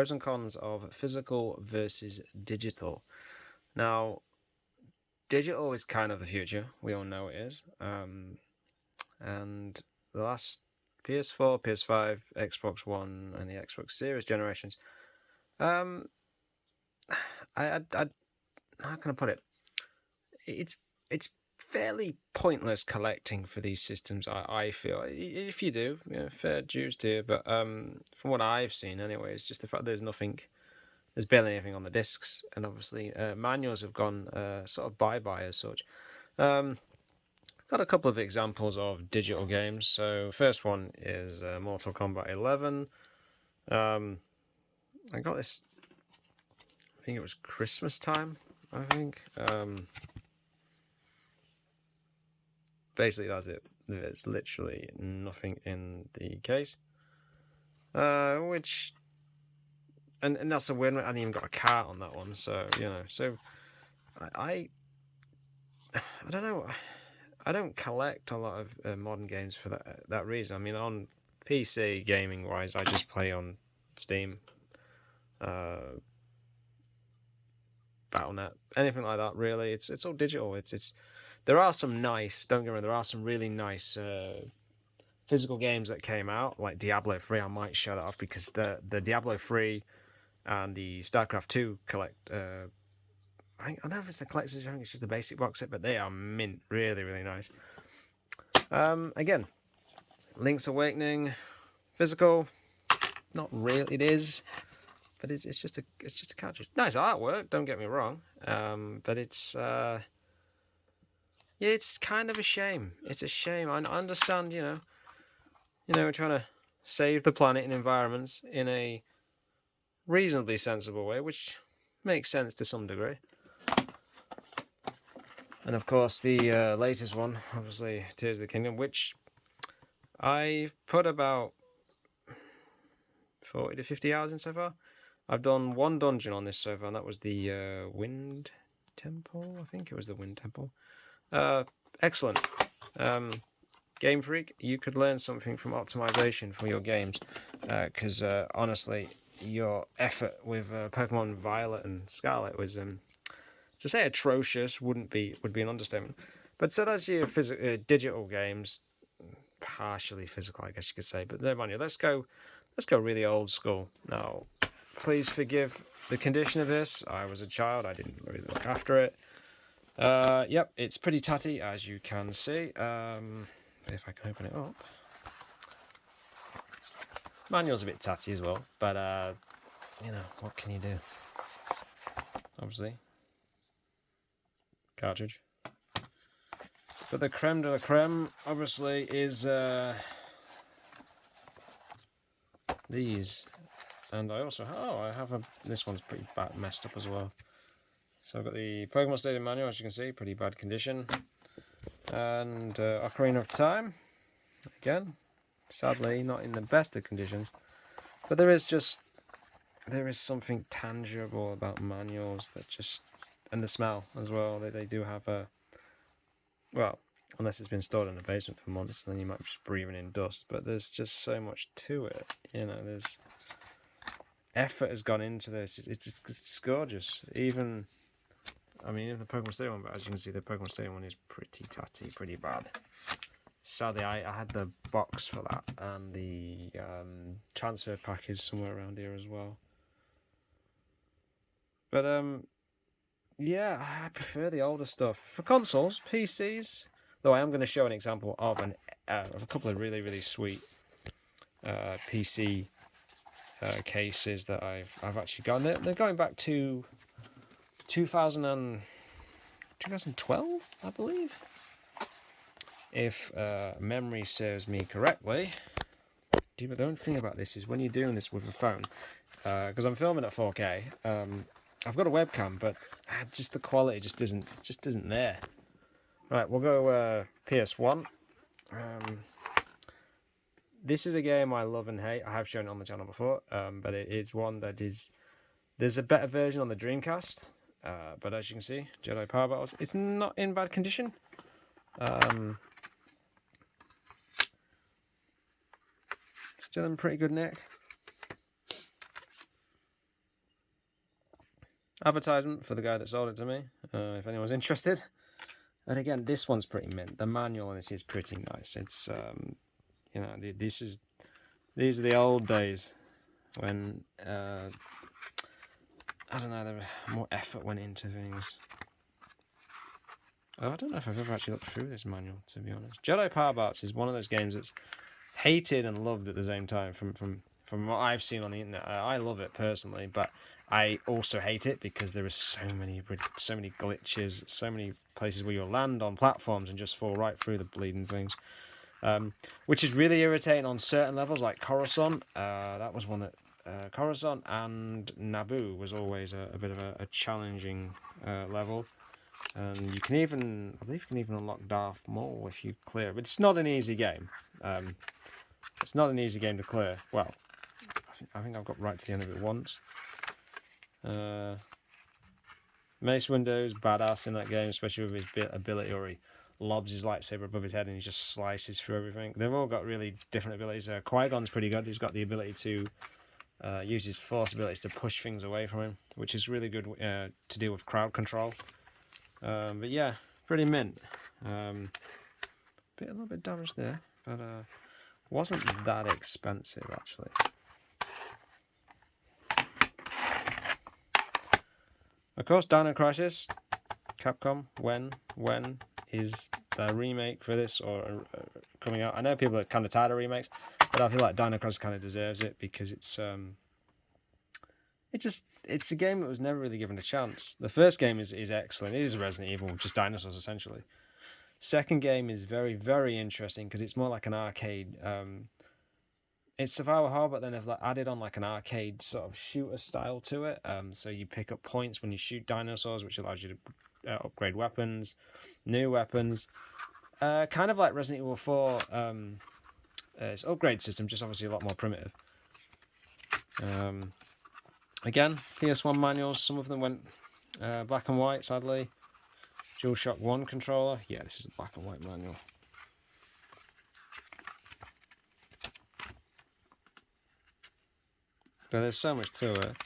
pros and cons of physical versus digital. Now, digital is kind of the future. We all know it is. And the last PS4, PS5, Xbox One, and the Xbox Series generations. I how can I put it? It's fairly pointless collecting for these systems. I feel if you do, fair dues to you. But from what I've seen, anyway, it's just the fact there's barely anything on the discs, and obviously manuals have gone sort of bye as such. Got a couple of examples of digital games. So first one is Mortal Kombat 11. I got this. I think it was Christmas time. I think. Basically, that's it. There's literally nothing in the case. Which. And that's a weird one. I hadn't even got a cart on that one. So, So, I don't know. I don't collect a lot of modern games for that reason. I mean, on PC gaming wise, I just play on Steam, Battle.net, anything like that. Really, it's all digital. It's there are some nice. Don't get me wrong. There are some really nice physical games that came out, like Diablo 3. I might show that off because the Diablo 3 and the StarCraft 2 I don't know if it's the collector's edition, I think it's just the basic box set, but they are mint. Really, really nice. Again, Link's Awakening, physical, not really. It is, but it's just a cartridge. Nice artwork. Don't get me wrong. But it's it's kind of a shame. It's a shame. I understand. We're trying to save the planet and environments in a reasonably sensible way, which makes sense to some degree. And of course, the latest one, obviously, Tears of the Kingdom, which I've put about 40 to 50 hours in so far. I've done one dungeon on this so far, and that was the Wind Temple. I think it was the Wind Temple. Excellent. Game Freak, you could learn something from optimization for your games, because honestly, your effort with Pokemon Violet and Scarlet was to say atrocious would be an understatement. But so that's your digital games, partially physical, I guess you could say. But never mind. Let's go really old school now. Please forgive the condition of this. I was a child. I didn't really look after it. Yep, it's pretty tatty, as you can see. If I can open it up. Manual's a bit tatty as well, but what can you do? Obviously, cartridge. But the creme de la creme, obviously, is these. And I also have this one's pretty bad, messed up as well. So I've got the Pokemon Stadium manual, as you can see, pretty bad condition. And Ocarina of Time, again, sadly not in the best of conditions. But there is something tangible about manuals that and the smell as well. They do have well, unless it's been stored in a basement for months, then you might be just breathing in dust. But there's just so much to it. There's effort has gone into this. It's gorgeous. Even the Pokemon Stadium one, but as you can see, the Pokemon Stadium one is pretty tatty, pretty bad. Sadly, I had the box for that, and the transfer pack is somewhere around here as well. But yeah, I prefer the older stuff for consoles, PCs. Though I am going to show an example of a couple of really, really sweet PC cases that I've actually got. They're going back to 2012, I believe, if memory serves me correctly. But the only thing about this is when you're doing this with a phone, because I'm filming at 4K. I've got a webcam, but just the quality just isn't there. Right, we'll go PS1. This is a game I love and hate. I have shown it on the channel before, but it is one that is. There's a better version on the Dreamcast, but as you can see, Jedi Power Battles. It's not in bad condition. Still in pretty good nick. advertisement for the guy that sold it to me, if anyone's interested. And again, this one's pretty mint. The manual on this is pretty nice. It's you know, these are the old days when I don't know, there more effort went into things. Oh, I don't know if I've ever actually looked through this manual, to be honest. Jedi Power Bots is one of those games that's hated and loved at the same time. From what I've seen on the internet, I love it personally, but I also hate it because there are so many glitches, so many places where you'll land on platforms and just fall right through the bleeding things, which is really irritating on certain levels, like Coruscant. That was one that Coruscant and Naboo was always a bit of a challenging level. And you can even, I believe you can even unlock Darth Maul if you clear, but it's not an easy game. It's not an easy game to clear. Well, I think I've got right to the end of it once. Mace Windu's badass in that game, especially with his ability, or he lobs his lightsaber above his head and he just slices through everything. They've all got really different abilities. Qui-Gon's pretty good. He's got the ability to use his Force abilities to push things away from him, which is really good to deal with crowd control. But yeah, pretty mint. A little bit damaged there, but wasn't that expensive actually. Of course, Dino Crisis, Capcom. When is the remake for this or coming out? I know people are kind of tired of remakes, but I feel like Dino Crisis kind of deserves it because it's a game that was never really given a chance. The first game is excellent. It is Resident Evil, just dinosaurs essentially. Second game is very, very interesting because it's more like an arcade. It's survival horror, but then they've added on like an arcade sort of shooter style to it. So you pick up points when you shoot dinosaurs, which allows you to upgrade weapons, new weapons. Kind of like Resident Evil 4. Its upgrade system, just obviously a lot more primitive. Again, PS1 manuals. Some of them went black and white, sadly. DualShock 1 controller. Yeah, this is a black and white manual. But there's so much to it.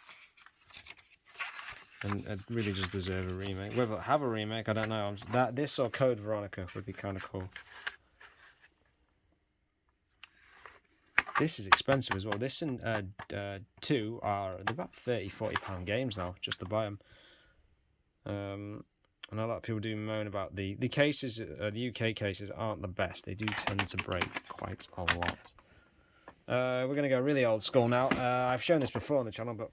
And it really just deserve a remake. Whether it'll have a remake, I don't know. This or Code Veronica would be kind of cool. This is expensive as well. This and 2 are about £30-40 games now, just to buy them. I know a lot of people do moan about the cases. The UK cases aren't the best. They do tend to break quite a lot. We're going to go really old school now. I've shown this before on the channel, but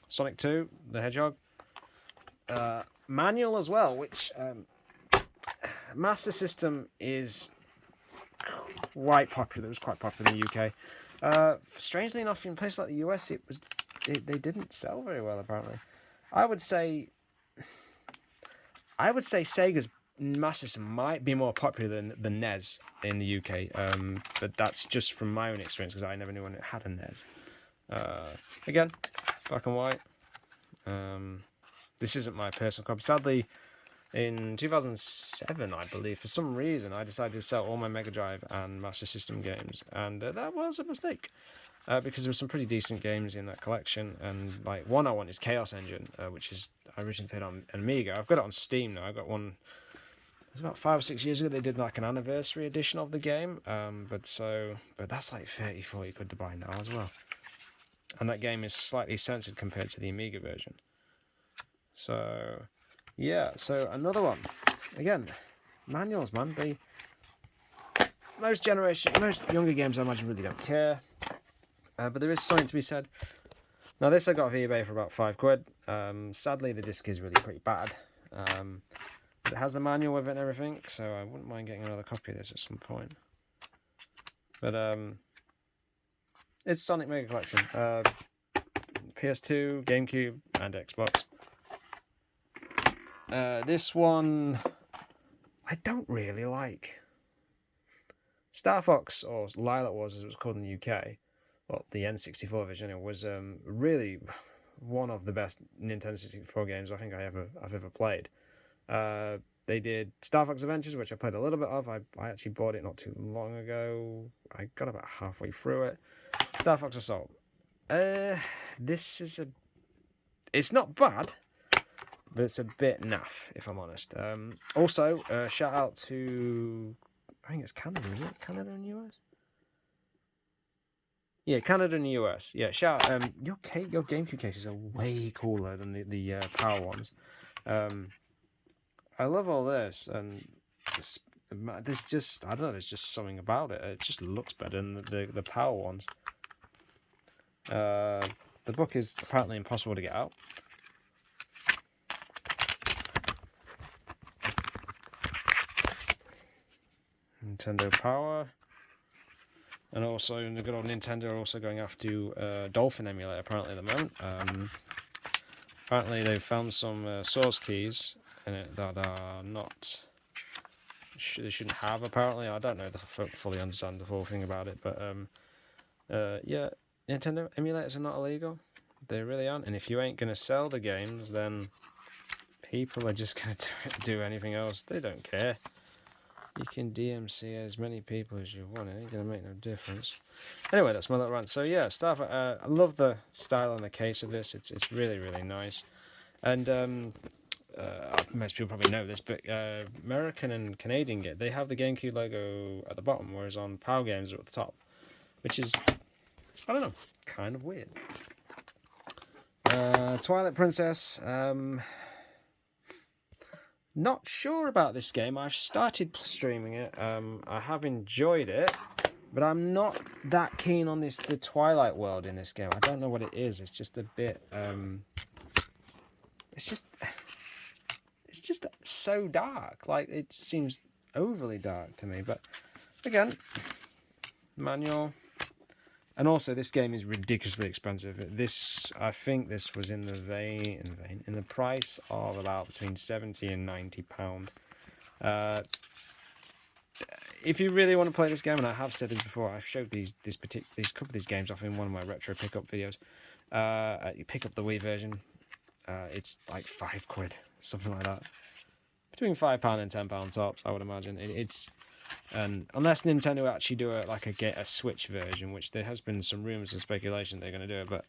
Sonic 2, the Hedgehog. Manual as well, which Master System is quite popular. It was quite popular in the UK. Strangely enough, in places like the US, they didn't sell very well, apparently. I would say Sega's Master System might be more popular than the NES in the UK, but that's just from my own experience because I never knew when it had a NES. Again, black and white. This isn't my personal copy. Sadly, in 2007, I believe, for some reason, I decided to sell all my Mega Drive and Master System games, and that was a mistake. Because there were some pretty decent games in that collection, and like one I want is Chaos Engine, which is I originally played on Amiga. I've got it on Steam now. I got one. It was about 5 or 6 years ago. They did like an anniversary edition of the game, but that's like 30-40 quid to buy now as well. And that game is slightly censored compared to the Amiga version. So yeah, so another one. Again, manuals, man. Most younger games I imagine really don't care. But there is something to be said. Now this I got off eBay for about £5. Sadly the disc is really pretty bad. But it has the manual with it and everything, so I wouldn't mind getting another copy of this at some point. But it's Sonic Mega Collection. PS2, GameCube, and Xbox. This one I don't really like. Star Fox, or Lilac Wars as it was called in the UK, well, the N64 version anyway, was really one of the best Nintendo 64 games I think I've ever played. They did Star Fox Adventures, which I played a little bit of. I actually bought it not too long ago. I got about halfway through it. Star Fox Assault. This is It's not bad, but it's a bit naff, if I'm honest. Also, shout out to, I think it's Canada, is it? Canada and US? Yeah, Canada and US. Yeah, shout out. Your GameCube cases are way cooler than the Power ones. I love all this, and there's just, I don't know, there's just something about it. It just looks better than the Power ones. The book is apparently impossible to get out. Nintendo Power. And also, the good old Nintendo are also going after Dolphin emulator, apparently, at the moment. Apparently, they've found some source keys in it that are not... they shouldn't have, apparently. I don't know fully understand the full thing about it, but yeah, Nintendo emulators are not illegal. They really aren't. And if you ain't going to sell the games, then people are just going to do anything else. They don't care. You can DMC as many people as you want. It ain't going to make no difference. Anyway, that's my little rant. So yeah, Starfighter. I love the style on the case of this. It's really, really nice. And most people probably know this, but American and Canadian they have the GameCube logo at the bottom, whereas on Power Games are at the top, which is, I don't know, kind of weird. Twilight Princess. Not sure about this game. I've started streaming it. I have enjoyed it, but I'm not that keen on the Twilight world in this game. I don't know what it is. It's just a bit. It's just so dark. Like, it seems overly dark to me. But again, manual. And also, this game is ridiculously expensive. I think this was in the price of about between £70 and £90. If you really want to play this game, and I have said this before, I've showed these couple of these games off in one of my retro pickup videos. You pick up the Wii version. It's like £5, something like that. Between £5 and £10 tops, I would imagine. And unless Nintendo actually do a Switch version, which there has been some rumors and speculation they're going to do it, but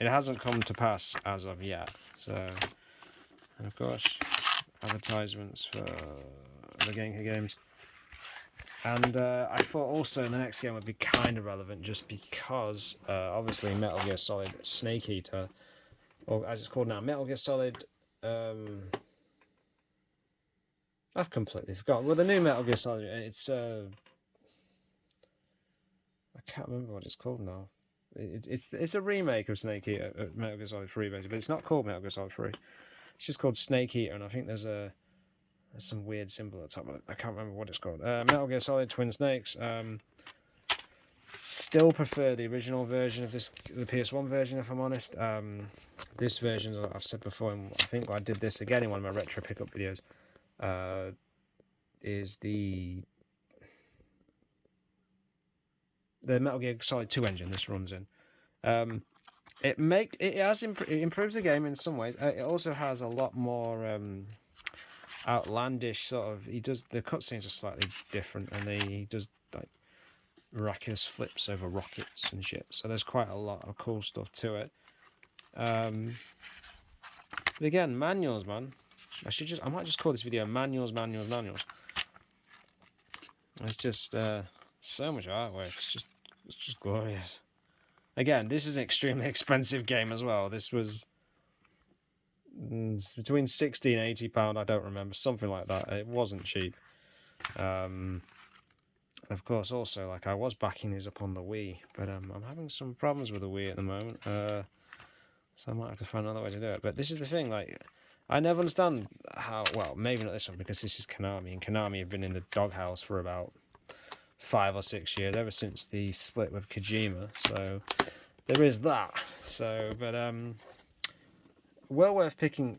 it hasn't come to pass as of yet. So, and of course, advertisements for the GameCube games. And I thought also the next game would be kind of relevant, just because obviously Metal Gear Solid Snake Eater, or as it's called now, Metal Gear Solid. I've completely forgotten. Well, the new Metal Gear Solid, it's I can't remember what it's called now. It's a remake of Snake Eater, Metal Gear Solid 3, basically, but it's not called Metal Gear Solid 3. It's just called Snake Eater, and I think there's some weird symbol at the top of it. I can't remember what it's called. Metal Gear Solid Twin Snakes. Still prefer the original version of the PS1 version, if I'm honest. This version, as I've said before, and I think I did this again in one of my retro pickup videos. Is the Metal Gear Solid 2 engine this runs in. It improves the game in some ways. It also has a lot more outlandish sort of. The cutscenes are slightly different, and he does like miraculous flips over rockets and shit. So there's quite a lot of cool stuff to it. But again, manuals, man. I might just call this video manuals. It's just so much artwork. It's just glorious. Again, this is an extremely expensive game as well. This was between £60 and £80. I don't remember, something like that. It wasn't cheap. Of course, also, like, I was backing these up on the Wii, but I'm having some problems with the Wii at the moment. So I might have to find another way to do it. But this is the thing, like, I never understand how, well, maybe not this one, because this is Konami, and Konami have been in the doghouse for about 5 or 6 years, ever since the split with Kojima, so there is that. So, but, well worth picking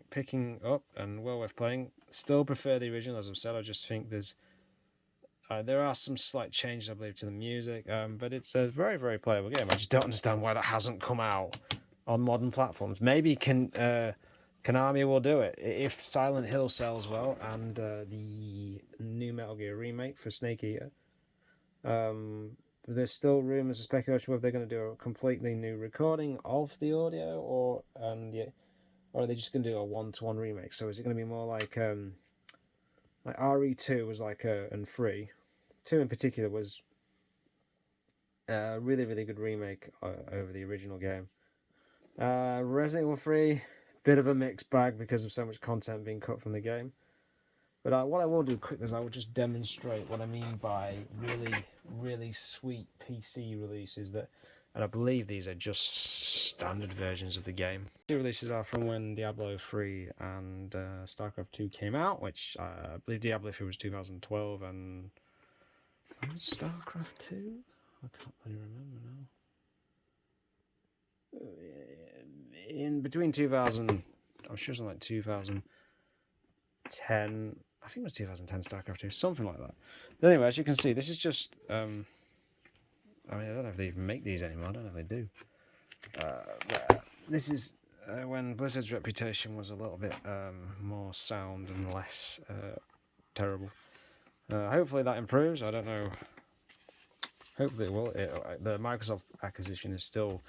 up, and well worth playing. Still prefer the original, as I've said. I just think there are some slight changes, I believe, to the music, but it's a very, very playable game. I just don't understand why that hasn't come out on modern platforms. Maybe Konami will do it if Silent Hill sells well, and the new Metal Gear remake for Snake Eater there's still rumours and speculation whether they're going to do a completely new recording of the audio, or are they just going to do a one-to-one remake? So is it going to be more like RE2 was and 3, 2 in particular was a really, really good remake over the original game. Resident Evil 3, bit of a mixed bag because of so much content being cut from the game. But what I will do quickly is I will just demonstrate what I mean by really, really sweet PC releases and I believe these are just standard versions of the game. The releases are from when Diablo 3 and StarCraft 2 came out, which I believe Diablo 3 was 2012, and StarCraft 2? I can't really remember now. In between 2000, I'm sure something like 2010. I think it was 2010 StarCraft 2, something like that. But anyway, as you can see, this is just. I mean, I don't know if they even make these anymore. I don't know if they do. This is when Blizzard's reputation was a little bit more sound and less terrible. Hopefully that improves. I don't know. Hopefully it will. The Microsoft acquisition is still.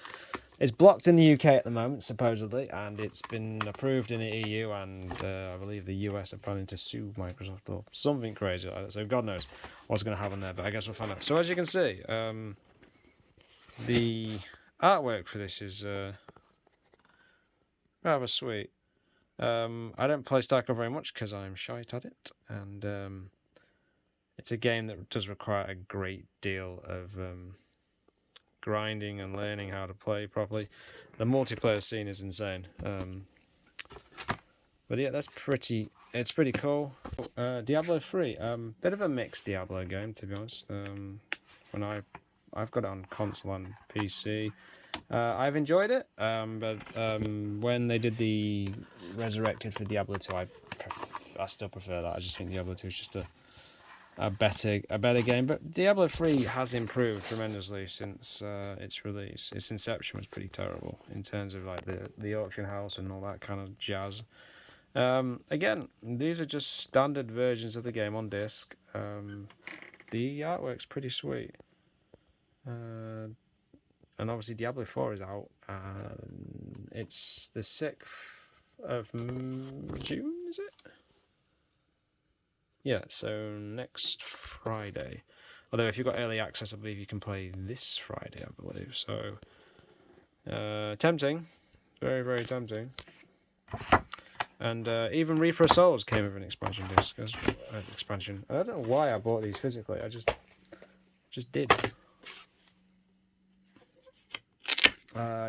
It's blocked in the UK at the moment, supposedly, and it's been approved in the EU, and I believe the US are planning to sue Microsoft or something crazy like that. So God knows what's going to happen there, but I guess we'll find out. So as you can see, the artwork for this is rather sweet. I don't play StarCraft very much because I'm shite at it, and it's a game that does require a great deal of grinding and learning how to play properly. The multiplayer scene is insane. But yeah, it's pretty cool. Diablo 3, bit of a mixed Diablo game, to be honest. When I've got it on console and PC. I've enjoyed it, but when they did the Resurrected for Diablo 2, I still prefer that. I just think Diablo 2 is just a better game. But Diablo 3 has improved tremendously since its release. Its inception was pretty terrible in terms of like the auction house and all that kind of jazz. Again, these are just standard versions of the game on disc. The artwork's pretty sweet. And obviously Diablo 4 is out. It's the 6th of June, is it? Yeah, so next Friday. Although if you've got early access, I believe you can play this Friday, I believe. So, tempting. Very, very tempting. And even Reaper of Souls came with an expansion disc. Expansion. I don't know why I bought these physically. I just did.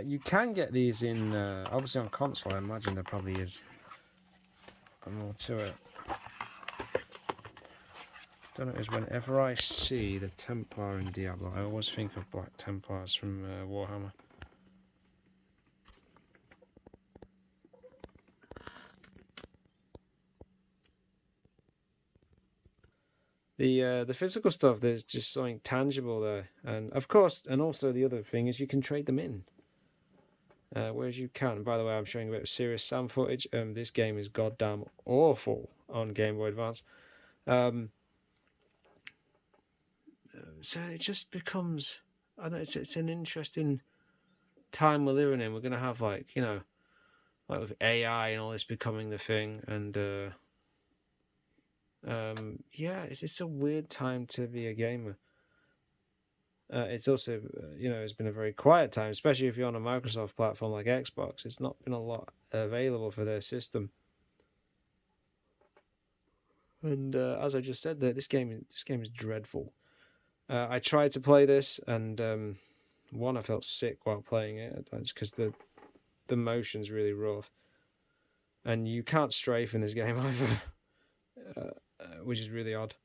You can get these in, obviously on console. I imagine there probably is more to it. Don't know, is whenever I see the Templar in Diablo, I always think of Black Templars from Warhammer. The physical stuff, there's just something tangible there, and of course, and also the other thing is you can trade them in. Whereas you can. By the way, I'm showing a bit of serious sound footage. This game is goddamn awful on Game Boy Advance. So it just becomes, I don't know, it's an interesting time we're living in. We're going to have like with AI and all this becoming the thing, and yeah, it's a weird time to be a gamer. It's also, it's been a very quiet time, especially if you're on a Microsoft platform like Xbox. It's not been a lot available for their system. And as I just said, this game is dreadful. I tried to play this, and I felt sick while playing it at times because the motion's really rough, and you can't strafe in this game either, which is really odd.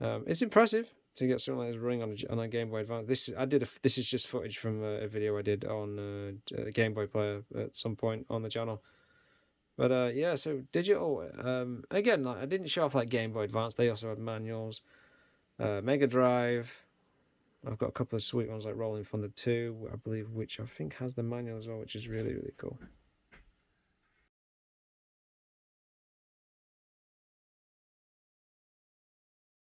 It's impressive to get something like this running on a Game Boy Advance. This is just footage from a video I did on a Game Boy Player at some point on the channel. But yeah, so digital. Again, I didn't show off like Game Boy Advance. They also had manuals. Mega Drive. I've got a couple of sweet ones like Rolling Thunder 2, I believe, which I think has the manual as well, which is really, really cool.